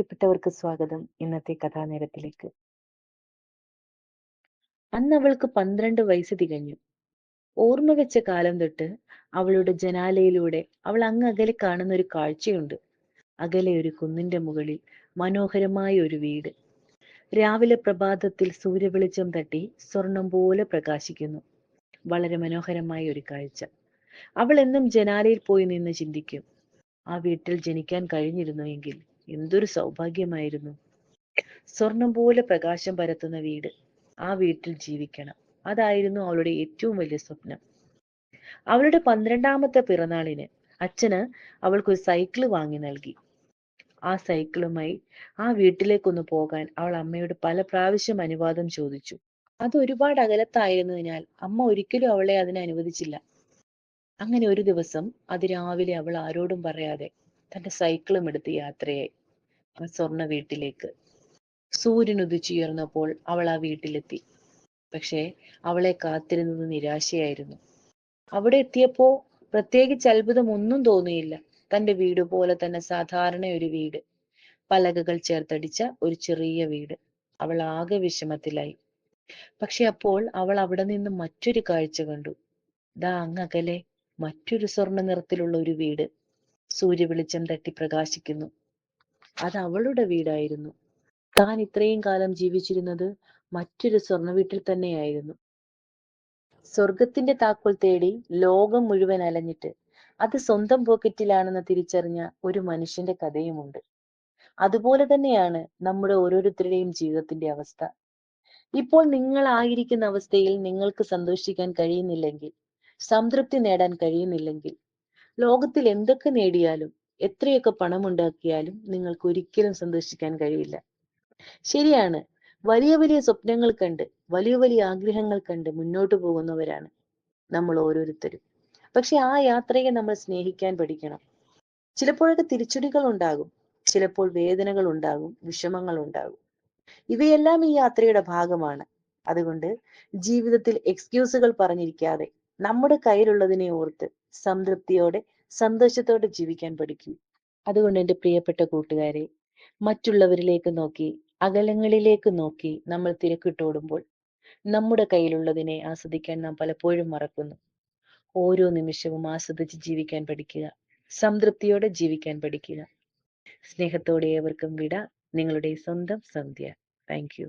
പ്രിയപ്പെട്ടവർക്ക് സ്വാഗതം ഇന്നത്തെ കഥാനേരത്തിലേക്ക്. അന്ന് അവൾക്ക് 12 വയസ്സ് തികഞ്ഞു. ഓർമ്മ വെച്ച കാലം തൊട്ട് അവളുടെ ജനാലയിലൂടെ അവൾ അങ്ങ് അകലെ കാണുന്ന ഒരു കാഴ്ചയുണ്ട്. അകലെ ഒരു കുന്നിന്റെ മുകളിൽ മനോഹരമായ ഒരു വീട്. രാവിലെ പ്രഭാതത്തിൽ സൂര്യവെളിച്ചം തട്ടി സ്വർണം പോലെ പ്രകാശിക്കുന്നു. വളരെ മനോഹരമായ ഒരു കാഴ്ച. അവൾ എന്നും ജനാലയിൽ പോയി നിന്ന് ചിന്തിക്കും, ആ വീട്ടിൽ ജനിക്കാൻ കഴിഞ്ഞിരുന്നുവെങ്കിൽ എന്തൊരു സൗഭാഗ്യമായിരുന്നു. സ്വർണം പോലെ പ്രകാശം പരത്തുന്ന വീട്, ആ വീട്ടിൽ ജീവിക്കണം. അതായിരുന്നു അവളുടെ ഏറ്റവും വലിയ സ്വപ്നം. അവളുടെ 12ാമത്തെ പിറന്നാളിന് അച്ഛന് അവൾക്കൊരു സൈക്കിള് വാങ്ങി നൽകി. ആ സൈക്കിളുമായി ആ വീട്ടിലേക്കൊന്ന് പോകാൻ അവൾ അമ്മയോട് പല പ്രാവശ്യം അനുവാദം ചോദിച്ചു. അത് ഒരുപാട് അകലത്തായിരുന്നതിനാൽ അമ്മ ഒരിക്കലും അവളെ അതിന് അനുവദിച്ചില്ല. അങ്ങനെ ഒരു ദിവസം അതിരാവിലെ അവൾ ആരോടും പറയാതെ തന്റെ സൈക്കിളും എടുത്ത് യാത്രയായി ആ സ്വർണ്ണ വീട്ടിലേക്ക്. സൂര്യൻ ഉദിച്ചുയർന്നപ്പോൾ അവൾ ആ വീട്ടിലെത്തി. പക്ഷേ അവളെ കാത്തിരുന്നത് നിരാശയായിരുന്നു. അവിടെ എത്തിയപ്പോ പ്രത്യേകിച്ച് അത്ഭുതം ഒന്നും തോന്നിയില്ല. തന്റെ വീട് പോലെ തന്നെ സാധാരണ ഒരു വീട്, പലകകൾ ചേർത്തടിച്ച ഒരു ചെറിയ വീട്. അവൾ ആകെ വിഷമത്തിലായി. പക്ഷെ അപ്പോൾ അവൾ അവിടെ നിന്ന് മറ്റൊരു കാഴ്ച കണ്ടു. ദാ അങ്ങകലെ മറ്റൊരു സ്വർണ്ണ നിറത്തിലുള്ള ഒരു വീട്, സൂര്യവെളിച്ചം തട്ടി പ്രകാശിക്കുന്നു. അത് അവളുടെ വീടായിരുന്നു. താൻ ഇത്രയും കാലം ജീവിച്ചിരുന്നത് മറ്റൊരു സ്വർണ്ണ വീട്ടിൽ തന്നെയായിരുന്നു. സ്വർഗത്തിന്റെ താക്കോൽ തേടി ലോകം മുഴുവൻ അലഞ്ഞിട്ട് അത് സ്വന്തം പോക്കറ്റിലാണെന്ന് തിരിച്ചറിഞ്ഞ ഒരു മനുഷ്യന്റെ കഥയുമുണ്ട്. അതുപോലെ തന്നെയാണ് നമ്മുടെ ഓരോരുത്തരുടെയും ജീവിതത്തിന്റെ അവസ്ഥ. ഇപ്പോൾ നിങ്ങൾ ആയിരിക്കുന്ന അവസ്ഥയിൽ നിങ്ങൾക്ക് സന്തോഷിക്കാൻ കഴിയുന്നില്ലെങ്കിൽ, സംതൃപ്തി നേടാൻ കഴിയുന്നില്ലെങ്കിൽ, ലോകത്തിൽ എന്തൊക്കെ നേടിയാലും എത്രയൊക്കെ പണമുണ്ടാക്കിയാലും നിങ്ങൾക്ക് ഒരിക്കലും സന്തോഷിക്കാൻ കഴിയില്ല. ശരിയാണ്, വലിയ വലിയ സ്വപ്നങ്ങൾ കണ്ട്, വലിയ വലിയ ആഗ്രഹങ്ങൾ കണ്ട് മുന്നോട്ട് പോകുന്നവരാണ് നമ്മൾ ഓരോരുത്തരും. പക്ഷെ ആ യാത്രയെ നമ്മൾ സ്നേഹിക്കാൻ പഠിക്കണം. ചിലപ്പോഴൊക്കെ തിരിച്ചടികൾ ഉണ്ടാകും, ചിലപ്പോൾ വേദനകൾ ഉണ്ടാകും, വിഷമങ്ങൾ ഉണ്ടാകും. ഇവയെല്ലാം ഈ യാത്രയുടെ ഭാഗമാണ്. അതുകൊണ്ട് ജീവിതത്തിൽ എക്സ്ക്യൂസുകൾ പറഞ്ഞിരിക്കാതെ നമ്മുടെ കയ്യിലുള്ളതിനെ ഓർത്ത് സംതൃപ്തിയോടെ സന്തോഷത്തോടെ ജീവിക്കാൻ പഠിക്കൂ. അതുകൊണ്ട് എൻ്റെ പ്രിയപ്പെട്ട കൂട്ടുകാരെ, മറ്റുള്ളവരിലേക്ക് നോക്കി, അകലങ്ങളിലേക്ക് നോക്കി നമ്മൾ തിരക്കിട്ടോടുമ്പോൾ നമ്മുടെ കയ്യിലുള്ളതിനെ ആസ്വദിക്കാൻ നാം പലപ്പോഴും മറക്കുന്നു. ഓരോ നിമിഷവും ആസ്വദിച്ച് ജീവിക്കാൻ പഠിക്കുക, സംതൃപ്തിയോടെ ജീവിക്കാൻ പഠിക്കുക. സ്നേഹത്തോടെ ഏവർക്കും വിട. നിങ്ങളുടെ സ്വന്തം സന്ധ്യ. Thank you.